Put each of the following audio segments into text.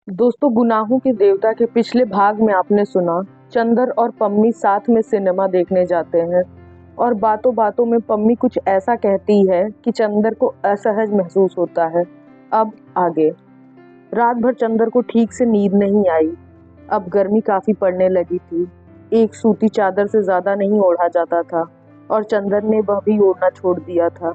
दोस्तों, गुनाहों के देवता के पिछले भाग में आपने सुना चंदर और पम्मी साथ में सिनेमा देखने जाते हैं और बातों बातों में पम्मी कुछ ऐसा कहती है कि चंदर को असहज महसूस होता है। अब आगे। रात भर चंदर को ठीक से नींद नहीं आई। अब गर्मी काफी पड़ने लगी थी। एक सूती चादर से ज्यादा नहीं ओढ़ा जाता था और चंदर ने वह भी ओढ़ना छोड़ दिया था।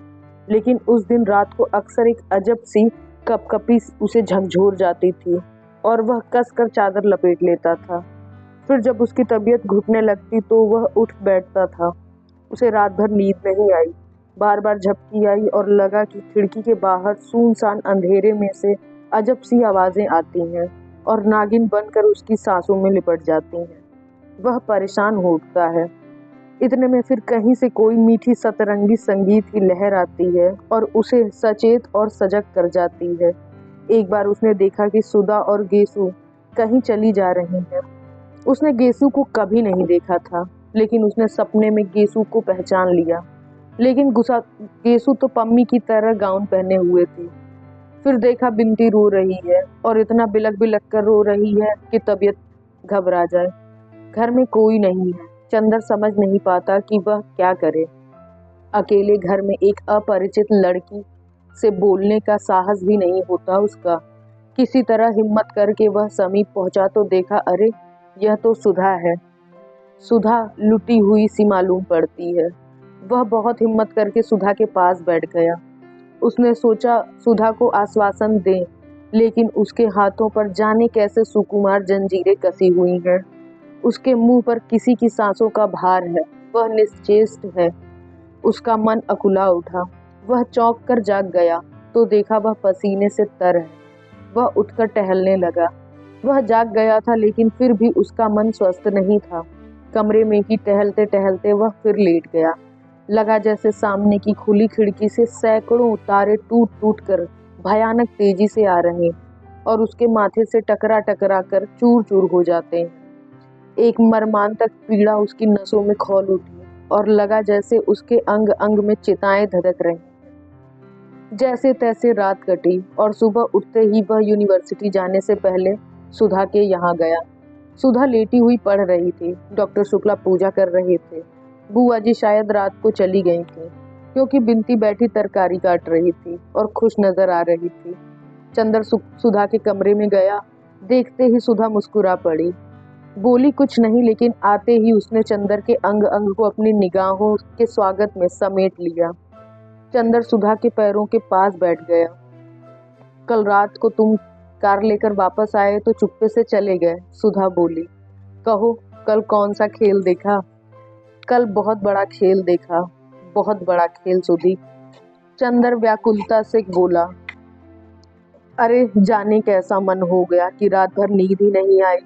लेकिन उस दिन रात को अक्सर एक अजब सी कपकपी उसे झकझोर जाती थी और वह कस कर चादर लपेट लेता था। फिर जब उसकी तबीयत घुटने लगती तो वह उठ बैठता था। उसे रात भर नींद नहीं आई। बार बार झपकी आई और लगा कि खिड़की के बाहर सुनसान अंधेरे में से अजब सी आवाजें आती हैं और नागिन बनकर उसकी सांसों में लिपट जाती हैं। वह परेशान हो उठता है। इतने में फिर कहीं से कोई मीठी सतरंगी संगीत की लहर आती है और उसे सचेत और सजग कर जाती है। एक बार उसने देखा कि सुधा और गेसु कहीं चली जा रही हैं। उसने गेसु को कभी नहीं देखा था, लेकिन उसने सपने में गेसु को पहचान लिया। लेकिन गेसु तो पम्मी की तरह गाउन पहने हुए थी। फिर देखा बिनती रो रही है और इतना बिलक बिलक कर रो रही है कि तबीयत घबरा जाए। घर में कोई नहीं है। चंदर समझ नहीं पाता कि वह क्या करे। अकेले घर में एक अपरिचित लड़की से बोलने का साहस भी नहीं होता उसका। किसी तरह हिम्मत करके वह समीप पहुंचा तो देखा, अरे यह तो सुधा है। सुधा लुटी हुई सी मालूम पड़ती है। वह बहुत हिम्मत करके सुधा के पास बैठ गया। उसने सोचा सुधा को आश्वासन दे, लेकिन उसके हाथों पर जाने कैसे सुकुमार जंजीरें कसी हुई हैं। उसके मुंह पर किसी की सांसों का भार है। वह निश्चेष्ट है। उसका मन अकुला उठा। वह चौंक कर जाग गया तो देखा वह पसीने से तर है। वह उठकर टहलने लगा। वह जाग गया था, लेकिन फिर भी उसका मन स्वस्थ नहीं था। कमरे में ही टहलते टहलते वह फिर लेट गया। लगा जैसे सामने की खुली खिड़की से सैकड़ों तारे टूट टूट कर भयानक तेजी से आ रहे हैं और उसके माथे से टकरा टकरा कर चूर चूर हो जाते हैं। एक मर्मांतक पीड़ा उसकी नसों में खौल उठी और लगा जैसे उसके अंग अंग में चिताएं धधक रही। जैसे तैसे रात कटी और सुबह उठते ही वह यूनिवर्सिटी जाने से पहले सुधा के यहाँ गया। सुधा लेटी हुई पढ़ रही थी। डॉक्टर शुक्ला पूजा कर रहे थे। बुआ जी शायद रात को चली गई थी, क्योंकि बिनती बैठी तरकारी काट रही थी और खुश नजर आ रही थी। चंदर सुधा के कमरे में गया। देखते ही सुधा मुस्कुरा पड़ी। बोली कुछ नहीं, लेकिन आते ही उसने चंदर के अंग अंग को अपनी निगाहों के स्वागत में समेट लिया। चंदर सुधा के पैरों के पास बैठ गया। कल रात को तुम कार लेकर वापस आए तो चुप्पे से चले गए, सुधा बोली। कहो, कल कौन सा खेल देखा? कल बहुत बड़ा खेल देखा। बहुत बड़ा खेल सुधी। चंदर व्याकुलता से बोला। अरे जाने कैसा मन हो गया कि रात भर नींद ही नहीं आई।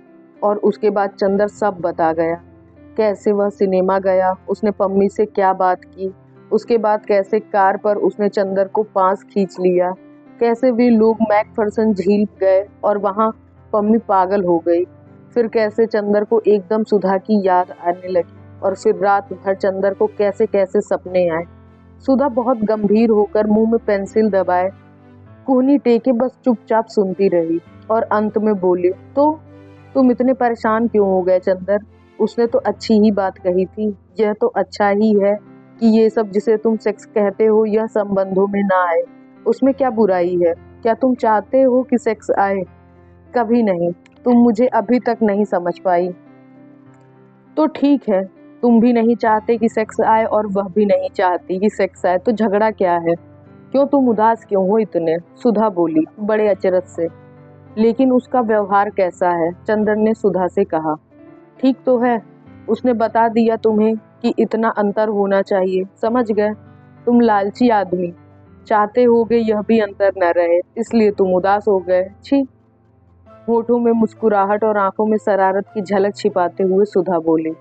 और उसके बाद चंदर सब बता गया। कैसे वह सिनेमा गया, उसने पम्मी से क्या बात की, उसके बाद कैसे कार पर उसने चंदर को पास खींच लिया, कैसे वे लोग मैकफर्सन झील गए और वहां पम्मी पागल हो गई। फिर कैसे चंदर को एकदम सुधा की याद आने लगी और फिर रात भर चंदर को कैसे कैसे सपने आए। सुधा बहुत गंभीर होकर मुंह में पेंसिल दबाए कोहनी टेके बस चुपचाप सुनती रही और अंत में बोली, तो तुम इतने परेशान क्यों हो गए चंदर? उसने तो अच्छी ही बात कही थी। यह तो अच्छा ही है कि ये सब जिसे तुम सेक्स कहते हो यह संबंधों में ना आए। उसमें क्या बुराई है? क्या तुम चाहते हो कि सेक्स आए? कभी नहीं। तुम मुझे अभी तक नहीं समझ पाई। तो ठीक है, तुम भी नहीं चाहते कि सेक्स आए और वह भी नहीं चाहती कि सेक्स आए, तो झगड़ा क्या है? क्यों तुम उदास क्यों हो इतने? सुधा बोली बड़े अचरज से। लेकिन उसका व्यवहार कैसा है? चंदर ने सुधा से कहा। ठीक तो है। उसने बता दिया तुम्हें कि इतना अंतर होना चाहिए। समझ गए? तुम लालची आदमी, चाहते होगे यह भी अंतर न रहे, इसलिए तुम उदास हो गए। छी। होठों में मुस्कुराहट और आंखों में शरारत की झलक छिपाते हुए सुधा बोली।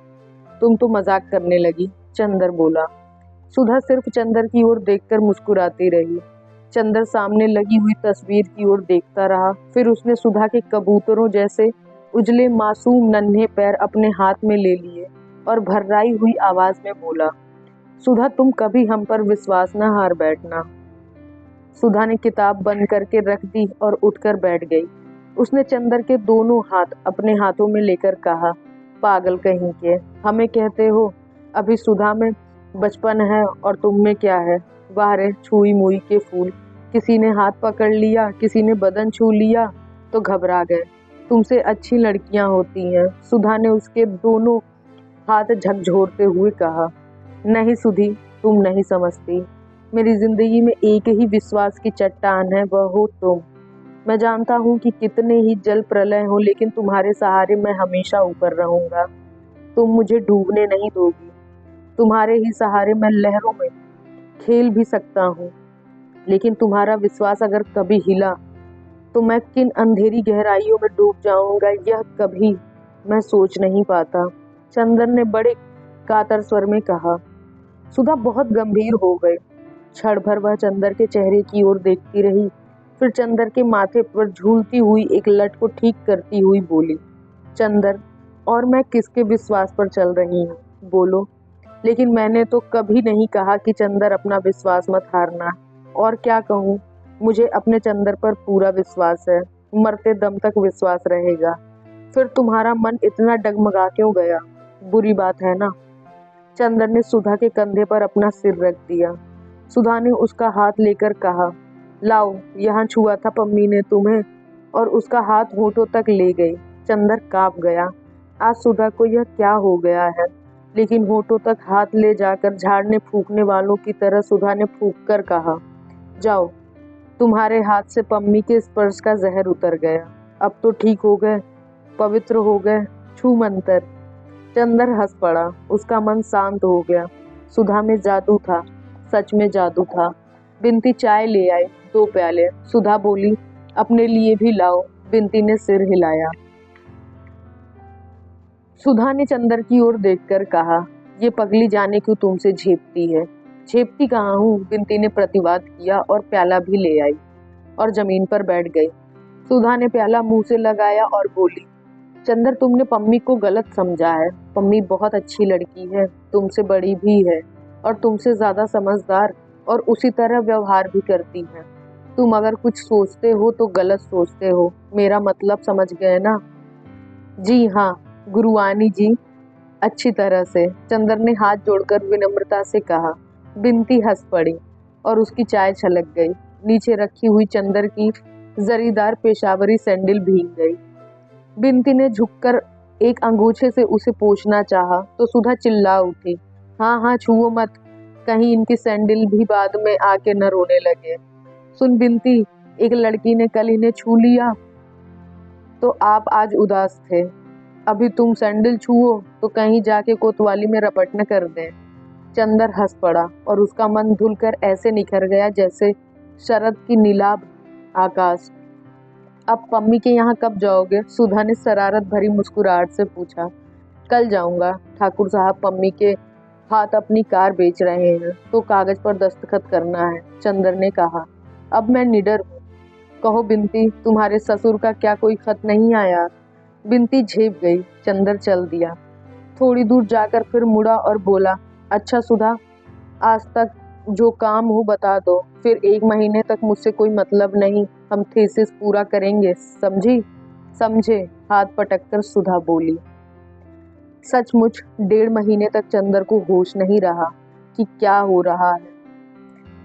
तुम तो मजाक करने लगी, चंदर बोला। सुधा सिर्फ चंदर की ओर देखकर मुस्कुराती रही। चंदर सामने लगी हुई तस्वीर की ओर देखता रहा। फिर उसने सुधा के कबूतरों जैसे उजले मासूम नन्हे पैर अपने हाथ में ले लिए और भर्राई हुई आवाज में बोला, सुधा तुम कभी हम पर विश्वास न हार बैठना। सुधा ने किताब बंद करके रख दी और उठकर बैठ गई। उसने चंदर के दोनों हाथ अपने हाथों में लेकर कहा, पागल कहीं के, हमें कहते हो अभी सुधा में बचपन है और तुम में क्या है। वाह रे छुई मुई के फूल, किसी ने हाथ पकड़ लिया, किसी ने बदन छू लिया तो घबरा गए। तुमसे अच्छी लड़कियां होती हैं। सुधा ने उसके दोनों हाथ झकझोरते हुए कहा, नहीं सुधी, तुम नहीं समझती। मेरी जिंदगी में एक ही विश्वास की चट्टान है, वह हो तुम। मैं जानता हूँ कि कितने ही जल प्रलय हो, लेकिन तुम्हारे सहारे मैं हमेशा ऊपर रहूंगा। तुम मुझे डूबने नहीं दोगी। तुम्हारे ही सहारे मैं लहरों में खेल भी सकता हूँ, लेकिन तुम्हारा विश्वास अगर कभी हिला तो मैं किन अंधेरी गहराइयों में डूब जाऊंगा, यह कभी मैं सोच नहीं पाता। चंदर ने बड़े कातर स्वर में कहा। सुधा बहुत गंभीर हो गए। क्षण भर वह चंदर के चेहरे की ओर देखती रही, फिर चंदर के माथे पर झूलती हुई एक लट को ठीक करती हुई बोली, चंदर, और मैं किसके विश्वास पर चल रही हूँ, बोलो। लेकिन मैंने तो कभी नहीं कहा कि चंदर अपना विश्वास मत हारना। और क्या कहूँ, मुझे अपने चंदर पर पूरा विश्वास है, मरते दम तक विश्वास रहेगा। फिर तुम्हारा मन इतना डगमगा क्यों गया? बुरी बात है ना? चंदर ने सुधा के कंधे पर अपना सिर रख दिया। सुधा ने उसका हाथ लेकर कहा, लाओ, यहाँ छुआ था पम्मी ने तुम्हें, और उसका हाथ होठों तक ले गई। चंदर कांप गया। आज सुधा को यह क्या हो गया है? लेकिन होठों तक हाथ ले जाकर झाड़ने फूकने वालों की तरह सुधा ने फूंक कर कहा, जाओ, तुम्हारे हाथ से पम्मी के स्पर्श का जहर उतर गया। अब तो ठीक हो गए, पवित्र हो गए, छू मंतर। चंदर हंस पड़ा। उसका मन शांत हो गया। सुधा में जादू था, सच में जादू था। बिनती चाय ले आई, 2 प्याले। सुधा बोली, अपने लिए भी लाओ। बिनती ने सिर हिलाया। सुधा ने चंदर की ओर देखकर कहा, ये पगली जाने क्यों तुमसे झेपती है। झेपती कहाँ हूँ, बिनती ने प्रतिवाद किया और प्याला भी ले आई और जमीन पर बैठ गई। सुधा ने प्याला मुंह से लगाया और बोली, चंदर, तुमने पम्मी को गलत समझा है। पम्मी बहुत अच्छी लड़की है, तुमसे बड़ी भी है और तुमसे ज्यादा समझदार, और उसी तरह व्यवहार भी करती है। तुम अगर कुछ सोचते हो तो गलत सोचते हो। मेरा मतलब समझ गए ना? जी हाँ गुरुआनी जी, अच्छी तरह से, चंदर ने हाथ जोड़कर विनम्रता से कहा। बिनती हंस पड़ी और उसकी चाय छलक गई। नीचे रखी हुई चंदर की जरीदार पेशावरी सैंडल भीग गई। बिनती ने झुककर एक अंगूछे से उसे पोंछना चाहा तो सुधा चिल्ला उठी, हाँ हाँ छुओ मत, कहीं इनकी सैंडल भी बाद में आके न रोने लगे। सुन बिनती, एक लड़की ने कल इन्हें छू लिया तो आप आज उदास थे, अभी तुम सैंडल छुओ तो कहीं जाके कोतवाली में रपट न कर दें। चंदर हंस पड़ा और उसका मन धुलकर ऐसे निखर गया जैसे शरद की नीलाभ आकाश। अब पम्मी के यहाँ कब जाओगे? सुधा ने शरारत भरी मुस्कुराहट से पूछा। कल जाऊंगा, ठाकुर साहब पम्मी के हाथ अपनी कार बेच रहे हैं तो कागज पर दस्तखत करना है, चंदर ने कहा। अब मैं निडर हूँ। कहो बिनती, तुम्हारे ससुर का क्या कोई खत नहीं आया? बिनती झेप गई। चंदर चल दिया। थोड़ी दूर जाकर फिर मुड़ा और बोला, अच्छा सुधा, आज तक जो काम हो बता दो, फिर 1 महीने तक मुझसे कोई मतलब नहीं, हम थीसिस पूरा करेंगे, समझी? समझे, हाथ पटककर सुधा बोली। सचमुच 1.5 महीने तक चंदर को होश नहीं रहा कि क्या हो रहा है।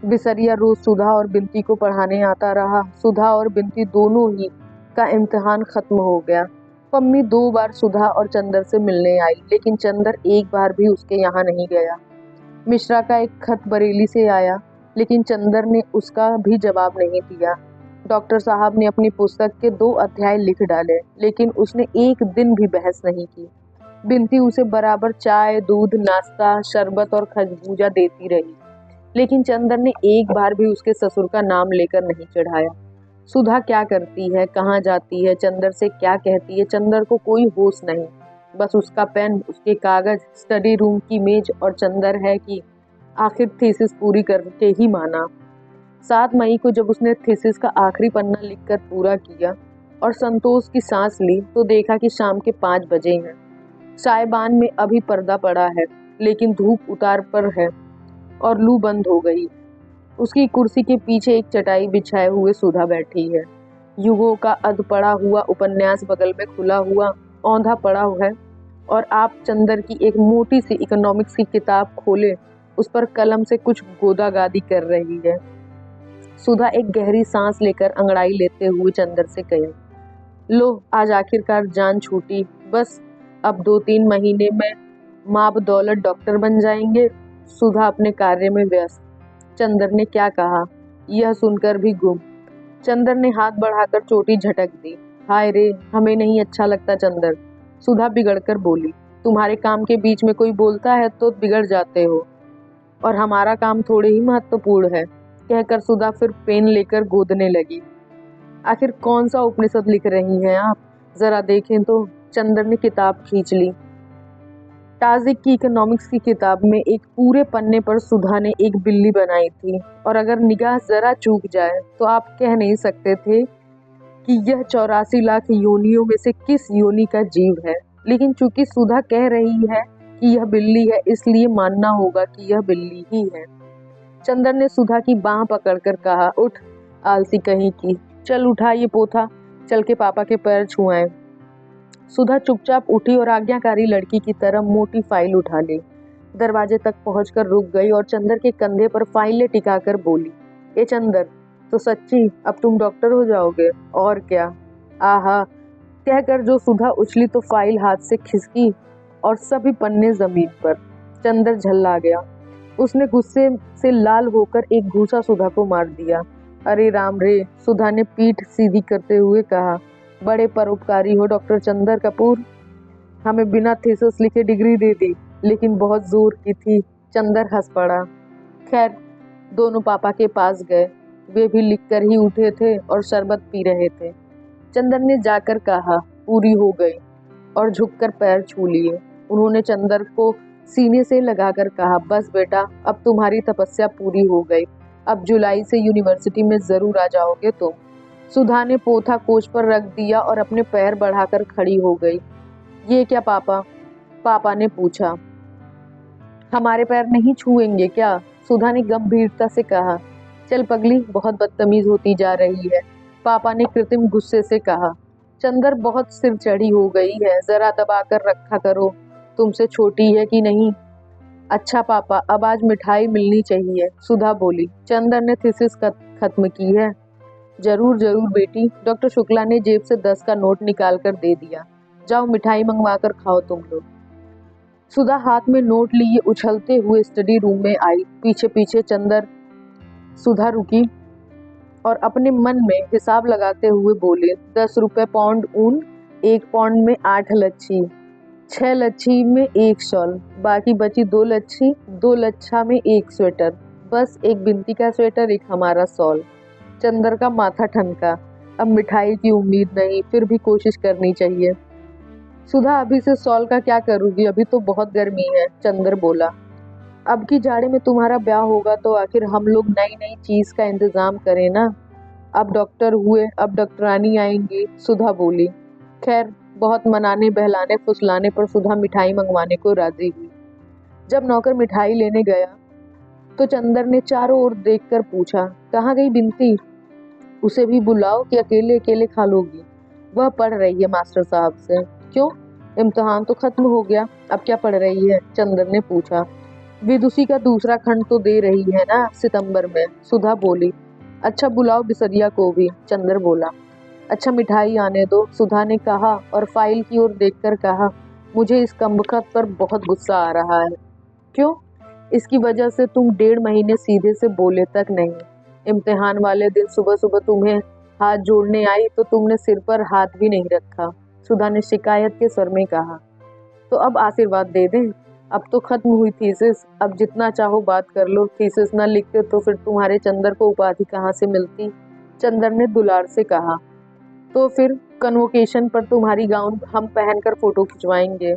बिसरिया रोज सुधा और बिनती को पढ़ाने आता रहा। सुधा और बिनती दोनों ही का इम्तिहान खत्म हो गया। पम्मी 2 बार सुधा और चंदर से मिलने आई, लेकिन चंदर एक बार भी उसके यहाँ नहीं गया। मिश्रा का एक खत बरेली से आया, लेकिन चंदर ने उसका भी जवाब नहीं दिया। डॉक्टर साहब ने अपनी पुस्तक के 2 अध्याय लिख डाले, लेकिन उसने एक दिन भी बहस नहीं की। बिनती उसे बराबर चाय, दूध, नाश्ता, शरबत और खरबूजा देती रही, लेकिन चंदर ने एक बार भी उसके ससुर का नाम लेकर नहीं चढ़ाया। सुधा क्या करती है, कहाँ जाती है, चंदर से क्या कहती है, चंदर को कोई होश नहीं। बस उसका पेन, उसके कागज, स्टडी रूम की मेज, और चंदर है कि आखिर थीसिस पूरी करके ही माना। 7 मई को जब उसने थीसिस का आखिरी पन्ना लिखकर पूरा किया और संतोष की सांस ली तो देखा कि शाम के 5 बजे हैं। साइबान में अभी पर्दा पड़ा है, लेकिन धूप उतार पर है और लू बंद हो गई। उसकी कुर्सी के पीछे एक चटाई बिछाए हुए सुधा बैठी है। युगों का अध पड़ा हुआ उपन्यास बगल में खुला हुआ औंधा पड़ा है और आप चंदर की एक मोटी सी इकोनॉमिक्स की किताब खोले उस पर कलम से कुछ गोदागादी कर रही है। सुधा एक गहरी सांस लेकर अंगड़ाई लेते हुए चंदर से कही, लो आज आखिरकार जान छूटी। बस अब 2-3 महीने में माँ बदौलत डॉक्टर बन जाएंगे। सुधा अपने कार्य में व्यस्त। चंदर ने क्या कहा यह सुनकर भी गुम। चंदर ने हाथ बढ़ाकर चोटी झटक दी। हाय रे, हमें नहीं अच्छा लगता चंदर। सुधा बिगड़कर बोली, तुम्हारे काम के बीच में कोई बोलता है तो बिगड़ जाते हो, और हमारा काम थोड़े ही महत्वपूर्ण है। कहकर सुधा फिर पेन लेकर गोदने लगी। आखिर कौन सा उपनिषद लिख रही हैं आप, जरा देखें तो। चंदर ने किताब खींच ली। टाजिक की इकोनॉमिक्स की किताब में एक पूरे पन्ने पर सुधा ने एक बिल्ली बनाई थी, और अगर निगाह जरा चूक जाए तो आप कह नहीं सकते थे कि यह 84 लाख योनियों में से किस योनि का जीव है। लेकिन चूंकि सुधा कह रही है कि यह बिल्ली है, इसलिए मानना होगा कि यह बिल्ली ही है। चंदर ने सुधा की बांह पकड़कर कहा, उठ आलसी कहीं की, चल उठा ये पोथा, चल के पापा के पैर छुआएं। सुधा चुपचाप उठी और आज्ञाकारी लड़की की तरह मोटी फाइल उठा ली। दरवाजे तक पहुंचकर रुक गई और चंदर के कंधे पर फाइलें टिकाकर बोली, ए चंदर, तो सच्ची अब तुम डॉक्टर हो जाओगे, और क्या। आहा कहकर जो सुधा उछली तो फाइल हाथ से खिसकी और सभी पन्ने जमीन पर। चंदर झल्ला गया। उसने गुस्से से लाल होकर एक घूसा सुधा को मार दिया। अरे राम रे, सुधा ने पीठ सीधी करते हुए कहा, बड़े परोपकारी हो डॉक्टर चंदर कपूर। हमें बिना थीसिस लिखे डिग्री दे दी, लेकिन बहुत जोर की थी। चंदर हंस पड़ा। खैर, दोनों पापा के पास गए। वे भी लिखकर ही उठे थे और शरबत पी रहे थे। चंदर ने जाकर कहा, पूरी हो गई, और झुककर पैर छू लिए। उन्होंने चंदर को सीने से लगाकर कहा, बस बेटा, अब तुम्हारी तपस्या पूरी हो गई। अब जुलाई से यूनिवर्सिटी में जरूर आ जाओगे तुम। सुधा ने पोथा कोच पर रख दिया और अपने पैर बढ़ाकर खड़ी हो गई। ये क्या पापा? पापा ने पूछा। हमारे पैर नहीं छुएंगे क्या? सुधा ने गंभीरता से कहा। चल पगली, बहुत बदतमीज होती जा रही है, पापा ने कृत्रिम गुस्से से कहा। चंदर बहुत सिर चढ़ी हो गई है, जरा दबाकर रखा करो, तुमसे छोटी है कि नहीं। अच्छा पापा, अब आज मिठाई मिलनी चाहिए, सुधा बोली। चंदर ने थीसिस खत्म की है? जरूर जरूर बेटी, डॉक्टर शुक्ला ने जेब से 10 का नोट निकाल कर दे दिया। जाओ मिठाई मंगवा कर खाओ तुम लोग। सुधा हाथ में नोट लिए उछलते हुए स्टडी रूम में आई। पीछे पीछे चंदर। सुधा रुकी और अपने मन में हिसाब लगाते हुए बोले, 10 रुपए पाउंड ऊन, 1 पाउंड में 8 लच्छी, 6 लच्छी में 1 शॉल, बाकी बची 2 लच्छी, 2 लच्छा में 1 स्वेटर, बस एक बिनती का स्वेटर, एक हमारा शॉल। चंदर का माथा ठनका। अब मिठाई की उम्मीद नहीं, फिर भी कोशिश करनी चाहिए। सुधा, अभी से शॉल का क्या करूंगी, अभी तो बहुत गर्मी है, चंदर बोला। अब की जाड़े में तुम्हारा ब्याह होगा तो आखिर हम लोग नई नई चीज का इंतजाम करें ना। अब डॉक्टर हुए, अब डॉक्टरानी आएंगी, सुधा बोली। खैर, बहुत मनाने बहलाने फुसलाने पर सुधा मिठाई मंगवाने को राजी हुई। जब नौकर मिठाई लेने गया तो चंदर ने चारों ओर देखकर पूछा, कहाँ गई बिनती? उसे भी बुलाओ कि अकेले अकेले खा लोगी? वह पढ़ रही है मास्टर साहब से। क्यों, इम्तिहान तो खत्म हो गया, अब क्या पढ़ रही है? चंदर ने पूछा। विदुषी का दूसरा खंड तो दे रही है ना सितंबर में, सुधा बोली। अच्छा बुलाओ बिसरिया को भी, चंदर बोला। अच्छा मिठाई आने दो, सुधा ने कहा और फाइल की ओर देखकर कहा, मुझे इस कमबख्त पर बहुत गुस्सा आ रहा है। क्यों? इसकी वजह से तुम 1.5 महीने सीधे से बोले तक नहीं। इम्तिहान वाले दिन सुबह सुबह तुम्हें हाथ जोड़ने आई तो तुमने सिर पर हाथ भी नहीं रखा, सुधा ने शिकायत के स्वर में कहा। तो अब आशीर्वाद दे दें, अब तो खत्म हुई थीसिस, अब जितना चाहो बात कर लो। थीसिस न लिखते तो फिर तुम्हारे चंदर को उपाधि कहाँ से मिलती? चंदर ने दुलार से कहा। तो फिर कन्वोकेशन पर तुम्हारी गाउन हम पहनकर फोटो खिंचवाएंगे,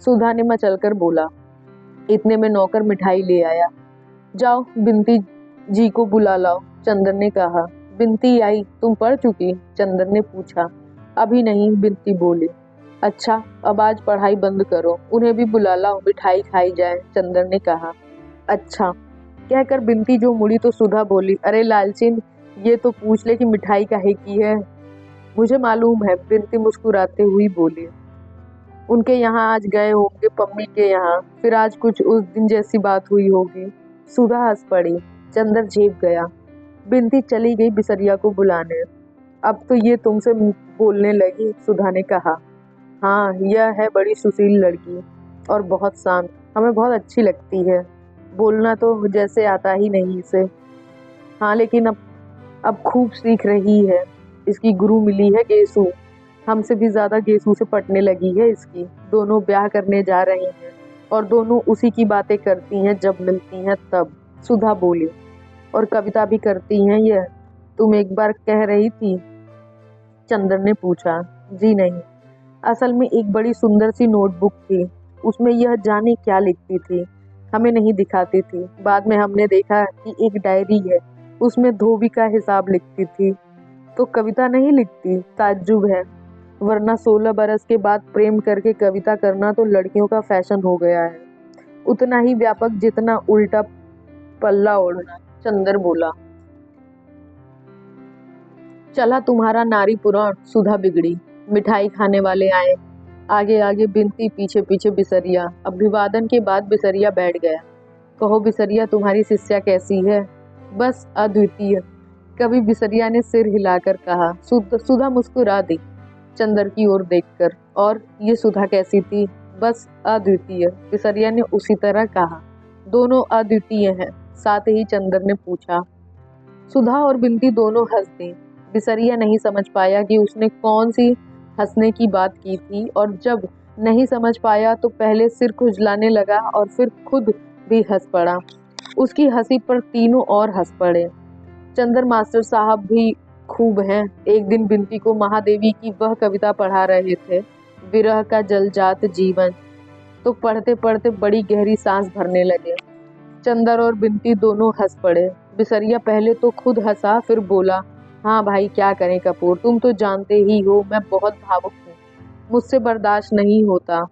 सुधा ने मचलकर बोला। इतने में नौकर मिठाई ले आया। जाओ बिनती जी को बुला लाओ, चंदर ने कहा। बिनती आई, तुम पढ़ चुकी? चंदर ने पूछा। अभी नहीं, बिनती बोली। अच्छा, अब आज पढ़ाई बंद करो, उन्हें भी बुला लाओ, मिठाई खाई जाए, चंदर ने कहा। अच्छा कहकर बिनती जो मुड़ी तो सुधा बोली, अरे लालचीन, ये तो पूछ ले कि मिठाई काहे की है। मुझे मालूम है, बिनती मुस्कुराते हुई बोली। उनके यहाँ आज गए होंगे, पम्मी के यहाँ, फिर आज कुछ उस दिन जैसी बात हुई होगी। सुधा हंस पड़ी। चंदर झेप गया। बिनती चली गई बिसरिया को बुलाने। अब तो ये तुमसे बोलने लगी, सुधा ने कहा। हाँ, यह है बड़ी सुशील लड़की और बहुत शांत, हमें बहुत अच्छी लगती है। बोलना तो जैसे आता ही नहीं इसे। हाँ, लेकिन अब खूब सीख रही है। इसकी गुरु मिली है गेसु। हमसे भी ज्यादा गेसु से पटने लगी है इसकी। दोनों ब्याह करने जा रही हैं और दोनों उसी की बातें करती हैं जब मिलती हैं तब। सुधा बोली। और कविता भी करती हैं यह, तुम एक बार कह रही थी। चंदर ने पूछा। जी नहीं, असल में एक बड़ी सुंदर सी नोटबुक थी। उसमें यह जाने क्या लिखती थी, हमें नहीं दिखाती थी। बाद में हमने देखा कि एक डायरी है, उसमें धोबी का हिसाब लिखती थी। तो कविता नहीं लिखती? ताज्जुब है, वरना 16 बरस के बाद प्रेम करके कविता करना तो लड़कियों का फैशन हो गया है, उतना ही व्यापक जितना उल्टा पल्ला ओढ़ना। चंदर बोला। चला तुम्हारा नारी पुराण। सुधा बिगड़ी। मिठाई खाने वाले आए। आगे आगे बिनती, पीछे पीछे बिसरिया। अभिवादन के बाद बिसरिया बैठ गया। कहो बिसरिया, तुम्हारी शिष्या कैसी है? बस अद्वितीय, कभी बिसरिया ने सिर हिलाकर कहा। सुधा मुस्कुरा दी चंदर की ओर देखकर। और ये सुधा कैसी थी? बस अद्वितीय, बिसरिया ने उसी तरह कहा। दोनों अद्वितीय हैं। साथ ही चंदर ने पूछा। सुधा और बिनती दोनों हंस दी। बिसरिया नहीं समझ पाया कि उसने कौन सी हंसने की बात की थी, और जब नहीं समझ पाया तो पहले सिर खुजलाने लगा और फिर खुद भी हंस पड़ा। उसकी हंसी पर तीनों और हंस पड़े। चंदर मास्टर साहब भी खूब हैं। एक दिन बिनती को महादेवी की वह कविता पढ़ा रहे थे, विरह का जलजात जीवन, तो पढ़ते पढ़ते बड़ी गहरी सांस भरने लगे। चंदर और बिनती दोनों हंस पड़े। बिसरिया पहले तो खुद हंसा, फिर बोला। हाँ भाई, क्या करें कपूर, तुम तो जानते ही हो मैं बहुत भावुक हूँ, मुझसे बर्दाश्त नहीं होता।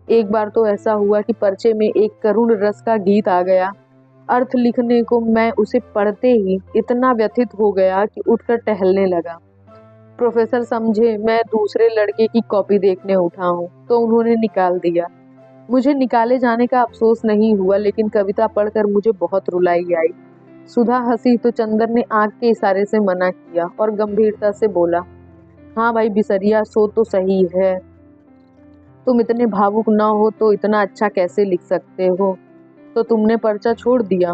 एक बार तो ऐसा हुआ कि पर्चे में एक करुण रस का गीत आ गया। अर्थ लिखने को मैं उसे पढ़ते ही इतना व्यथित हो गया कि उठकर टहलने लगा। प्रोफेसर समझे मैं दूसरे लड़के की कॉपी देखने उठा हूँ, तो उन्होंने निकाल दिया। मुझे निकाले जाने का अफसोस नहीं हुआ, लेकिन कविता पढ़कर मुझे बहुत रुलाई आई। सुधा हंसी तो चंदर ने आंख के इशारे से मना किया और गंभीरता से बोला। हाँ भाई बिसरिया, सो तो सही है, तुम इतने भावुक ना हो तो इतना अच्छा कैसे लिख सकते हो? तो तुमने पर्चा छोड़ दिया?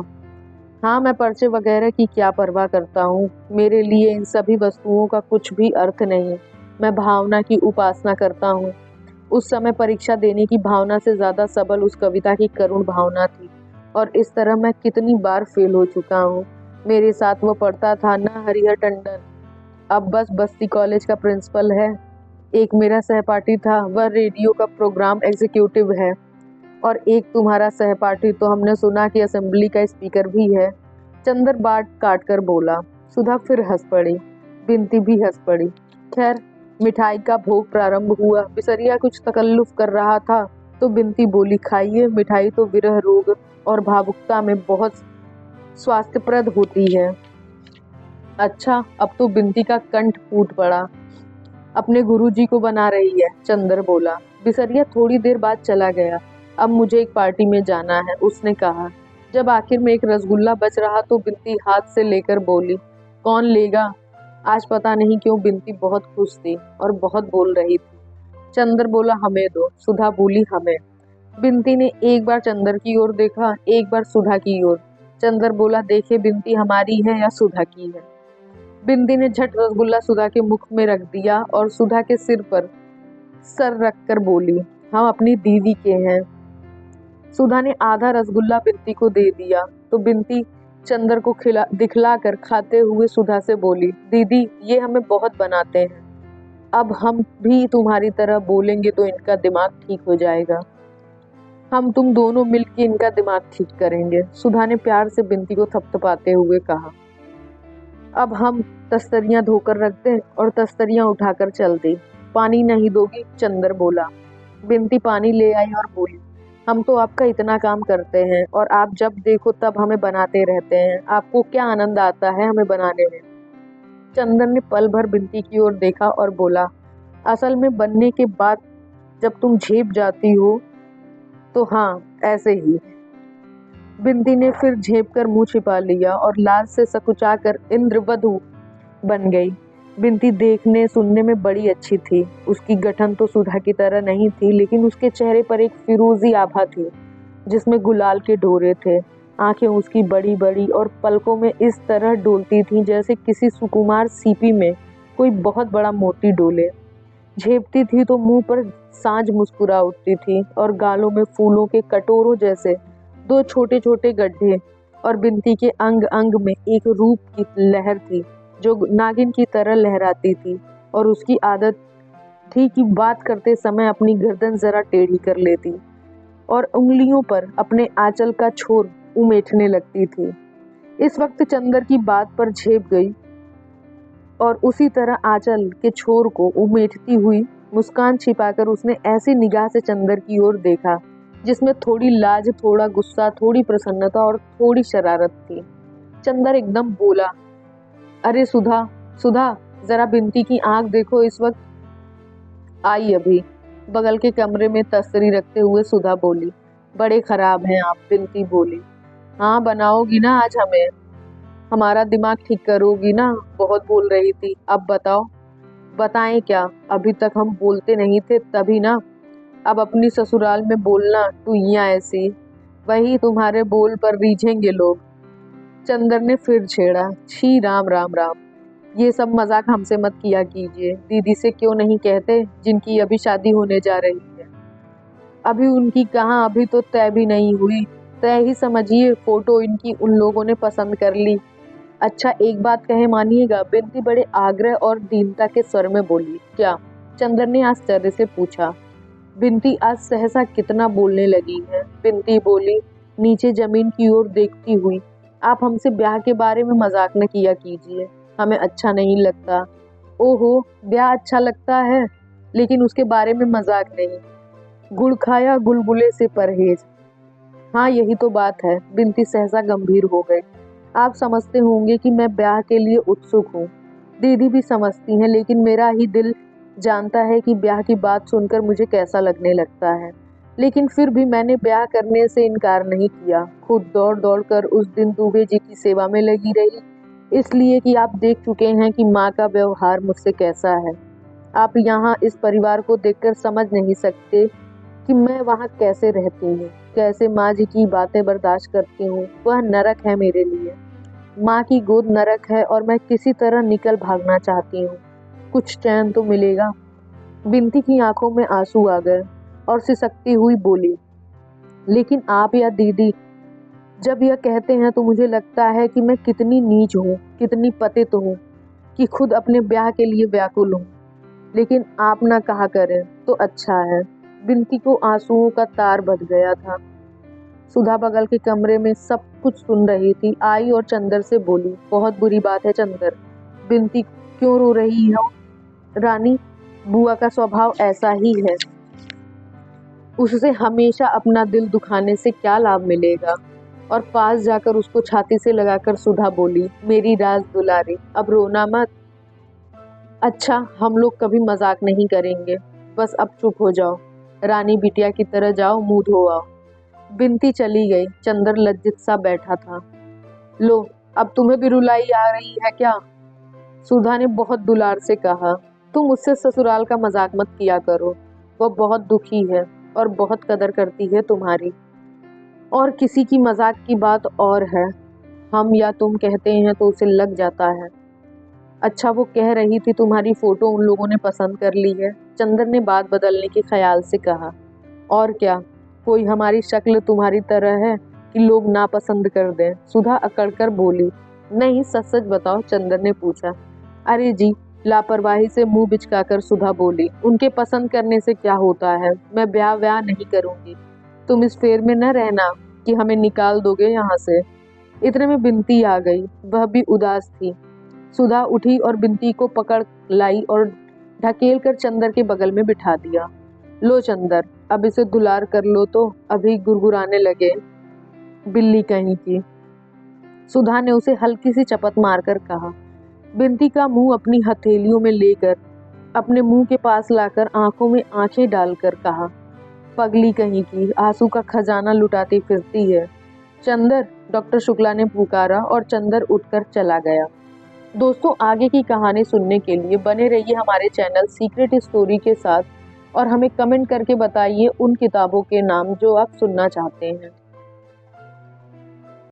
हाँ, मैं पर्चे वगैरह की क्या परवाह करता हूँ। मेरे लिए इन सभी वस्तुओं का कुछ भी अर्थ नहीं। मैं भावना की उपासना करता हूँ। उस समय परीक्षा देने की भावना से ज्यादा सबल उस कविता की करुण भावना थी, और इस तरह मैं कितनी बार फेल हो चुका हूँ। मेरे साथ वो पढ़ता था ना, हरिहर टंडन, अब बस बस्ती कॉलेज का प्रिंसिपल है। एक मेरा सहपाठी था, वह रेडियो का प्रोग्राम एग्जीक्यूटिव है। और एक तुम्हारा सहपाठी तो हमने सुना कि असेंबली का स्पीकर भी है। चंदर बात काट कर बोला। सुधा फिर हंस पड़ी। बिनती भी हंस पड़ी। खैर, मिठाई का भोग प्रारंभ हुआ। बिसरिया कुछ तकल्लुफ कर रहा था तो बिनती बोली, खाइए, मिठाई तो विरह रोग और भावुकता में बहुत स्वास्थ्यप्रद होती है। अच्छा, अब तो बिनती का कंठ फूट पड़ा। अपने गुरुजी को बना रही है, चंदर बोला। बिसरिया थोड़ी देर बाद चला गया। अब मुझे एक पार्टी में जाना है, उसने कहा। जब आखिर में एक रसगुल्ला बच रहा तो बिनती हाथ से लेकर बोली, कौन लेगा? आज पता नहीं क्यों बिनती बहुत खुश थी और बहुत बोल रही थी। चंदर बोला, हमें दो। सुधा बोली, हमें। बिनती ने एक बार चंदर की ओर देखा, एक बार सुधा की ओर। चंदर बोला, देखे बिनती हमारी है या सुधा की है? बिंदी ने झट रसगुल्ला सुधा के मुख में रख दिया और सुधा के सिर पर सर रखकर बोली, हम अपनी दीदी के हैं। सुधा ने आधा रसगुल्ला बिनती को दे दिया तो बिनती चंदर को दिखलाकर खाते हुए सुधा से बोली, दीदी ये हमें बहुत बनाते हैं, अब हम भी तुम्हारी तरह बोलेंगे तो इनका दिमाग ठीक हो जाएगा। हम तुम दोनों मिलकर इनका दिमाग ठीक करेंगे। सुधा ने प्यार से बिनती को थपथपाते हुए कहा। अब हम तस्तरियां धोकर रख दें और तस्तरियां उठाकर चल दें। पानी नहीं दोगी? चंदर बोला। बिनती पानी ले आई और बोली, हम तो आपका इतना काम करते हैं और आप जब देखो तब हमें बनाते रहते हैं। आपको क्या आनंद आता है हमें बनाने में? चंदर ने पल भर बिंती की ओर देखा और बोला, असल में बनने के बाद जब तुम झेप जाती हो तो हाँ, ऐसे ही। बिंती ने फिर झेप कर मुंह छिपा लिया और लाज से सकुचा कर इंद्रवधु बन गई। बिंती देखने सुनने में बड़ी अच्छी थी। उसकी गठन तो सुधा की तरह नहीं थी, लेकिन उसके चेहरे पर एक फिरोजी आभा थी जिसमें गुलाल के डोरे थे। आंखें उसकी बड़ी बड़ी और पलकों में इस तरह डोलती थीं जैसे किसी सुकुमार सीपी में कोई बहुत बड़ा मोती डोले। झेपती थी तो मुंह पर साँझ मुस्कुरा उठती थी और गालों में फूलों के कटोरों जैसे दो छोटे छोटे गड्ढे, और बिंती के अंग अंग में एक रूप की लहर थी जो नागिन की तरह लहराती थी। और उसकी आदत थी कि बात करते समय अपनी गर्दन जरा टेढ़ी कर लेती और उंगलियों पर अपने आंचल का छोर उमेटने लगती थी। इस वक्त चंदर की बात पर झेप गई और उसी तरह आंचल के छोर को उमेटती हुई मुस्कान छिपाकर उसने ऐसी निगाह से चंदर की ओर देखा जिसमें थोड़ी लाज, थोड़ा गुस्सा, थोड़ी प्रसन्नता और थोड़ी शरारत थी। चंदर एकदम बोला, अरे सुधा, सुधा, जरा बिंती की आंख देखो। इस वक्त आई अभी। बगल के कमरे में तस्तरी रखते हुए सुधा बोली, बड़े खराब हैं आप। बिंती बोली, हाँ, बनाओगी ना आज हमें, हमारा दिमाग ठीक करोगी ना। बहुत बोल रही थी, अब बताओ। बताएं क्या, अभी तक हम बोलते नहीं थे तभी ना। अब अपनी ससुराल में बोलना टुइयां ऐसी, वही तुम्हारे बोल पर रीझेंगे लोग। चंदर ने फिर छेड़ा, छी, राम राम राम, ये सब मजाक हमसे मत किया कीजिए। दीदी से क्यों नहीं कहते, जिनकी अभी शादी होने जा रही है। अभी उनकी कहाँ, अभी तो तय भी नहीं हुई। तय ही समझिए, फोटो इनकी उन लोगों ने पसंद कर ली। अच्छा, एक बात कहे मानिएगा। बिंती बड़े आग्रह और दीनता के स्वर में बोली। क्या? चंदर ने आश्चर्य से पूछा। बिंती आज सहसा कितना बोलने लगी है। बिंती बोली, नीचे जमीन की ओर देखती हुई, आप हमसे ब्याह के बारे में मजाक न किया कीजिए, हमें अच्छा नहीं लगता। ओहो, ब्याह अच्छा लगता है, लेकिन उसके बारे में मजाक नहीं। गुड़ खाया गुलगुले से परहेज। हाँ, यही तो बात है। बिंती सहसा गंभीर हो गई। आप समझते होंगे कि मैं ब्याह के लिए उत्सुक हूँ। दीदी भी समझती हैं, लेकिन मेरा ही दिल जानता है कि ब्याह की बात सुनकर मुझे कैसा लगने लगता है। लेकिन फिर भी मैंने ब्याह करने से इनकार नहीं किया। खुद दौड़ दौड़ कर उस दिन दुबे जी की सेवा में लगी रही, इसलिए कि आप देख चुके हैं कि माँ का व्यवहार मुझसे कैसा है। आप यहाँ इस परिवार को देखकर समझ नहीं सकते कि मैं वहाँ कैसे रहती हूँ, कैसे माँ जी की बातें बर्दाश्त करती हूँ। वह नरक है मेरे लिए। माँ की गोद नरक है और मैं किसी तरह निकल भागना चाहती हूँ। कुछ चैन तो मिलेगा। बिंती की आंखों में आंसू आ गए और सिसकती हुई बोली, लेकिन आप या दीदी जब यह कहते हैं तो मुझे लगता है कि मैं कितनी नीच हूँ, कितनी पतित हूँ कि खुद अपने ब्याह के लिए व्याकुल हूँ। लेकिन आप ना कहा करें तो अच्छा है। बिंती को आंसुओं का तार बच गया था। सुधा बगल के कमरे में सब कुछ सुन रही थी। आई और चंदर से बोली, बहुत बुरी बात है चंदर। बिंती क्यों रो रही हो रानी? बुआ का स्वभाव ऐसा ही है, उससे हमेशा अपना दिल दुखाने से क्या लाभ मिलेगा। और पास जाकर उसको छाती से लगाकर सुधा बोली, मेरी राज दुलारी, अब रोना मत। अच्छा, हम लोग कभी मजाक नहीं करेंगे, बस अब चुप हो जाओ। रानी बिटिया की तरह जाओ, मुंह धो आओ। बिंती चली गई। चंदर लज्जित सा बैठा था। लो, अब तुम्हें भी रुलाई आ रही है क्या? सुधा ने बहुत दुलार से कहा, तुम उससे ससुराल का मजाक मत किया करो। वह बहुत दुखी है और बहुत कदर करती है तुम्हारी। और किसी की मजाक की बात और है, हम या तुम कहते हैं तो उसे लग जाता है। अच्छा, वो कह रही थी तुम्हारी फोटो उन लोगों ने पसंद कर ली है। चंदर ने बात बदलने के ख्याल से कहा, और क्या, कोई हमारी शक्ल तुम्हारी तरह है कि लोग नापसंद कर दें? सुधा अकड़कर बोली, नहीं, सच सच बताओ। चंदर ने पूछा। अरे जी, लापरवाही से मुंह बिचकाकर सुधा बोली, उनके पसंद करने से क्या होता है, मैं ब्याह व्याह नहीं करूंगी। तुम इस फेर में न रहना कि हमें निकाल दोगे यहाँ से। इतने में बिंती आ गई। वह भी उदास थी। सुधा उठी और बिंती को पकड़ लाई और ढकेल कर चंदर के बगल में बिठा दिया। लो चंदर, अब इसे दुलार कर लो तो अभी गुरगुराने लगे, बिल्ली कहीं की। सुधा ने उसे हल्की सी चपत मारकर कहा, बिंती का मुंह अपनी हथेलियों में लेकर अपने मुंह के पास लाकर आंखों में आंखें डालकर कहा, पगली कहीं की, आंसू का खजाना लुटाती फिरती है। चंदर, डॉक्टर शुक्ला ने पुकारा और चंदर उठकर चला गया। दोस्तों, आगे की कहानी सुनने के लिए बने रहिए हमारे चैनल सीक्रेट स्टोरी के साथ और हमें कमेंट करके बताइए उन किताबों के नाम जो आप सुनना चाहते हैं।